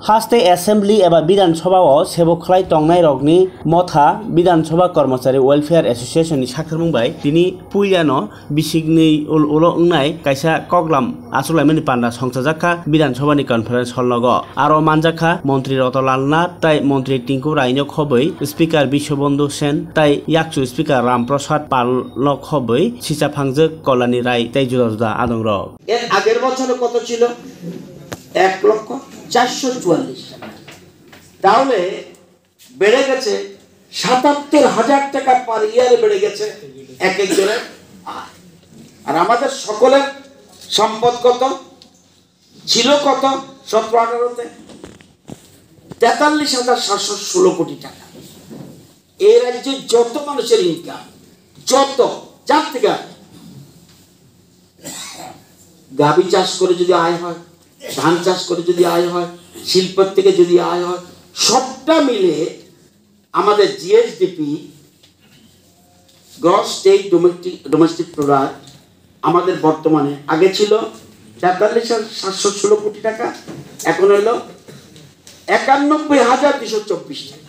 हास्ते assembly एबा विधानसभाओ सेबक खालाय तंनाय रगनि मथा विधानसभा कर्मचारी वेलफेयर एसोसिएशन नि साखर बुंबाय दिनि पुइलानो बिसिगनि उलो उंनाय कायसा कगलाम आसुलायमनि पान्डा संसाजाखा विधानसभानि कन्फारेन्स हलनगो आरो मानजाखा मन्त्री रतनलाल नाथ ताई मन्त्री टिंकु रायनो खबै स्पिकार बिश्वबन्धु सेन ताई याकचु स्पिकार रामप्रसाद पाल खबै सिसाफांजो कलानि राय ताई जुदा जुदा आदंर এর আগের বছরে কত ছিল 1,444,000 টাকা তাহলে বেড়ে গেছে ৭৭,০০০ টাকা পার ইয়ারে বেড়ে গেছে এক একজনের আর আমাদের সকলের সম্পদ কত ছিল কত ১৭-১৮ তে ৪৩,৭১৬ কোটি টাকা এই রাজ্যে যত মানুষের ইনকাম যত যার থেকে গাবি চাষ করে যদি আয় হয় ধান চাষ করে যদি আয় হয় শিল্প থেকে যদি আয় হয় সবটা মিলে আমাদের GSDP gross state domestic product আমাদের বর্তমানে আগে ছিল ৪৩,৭১৬ কোটি টাকা এখন হলো ৯১,২২২ টাকা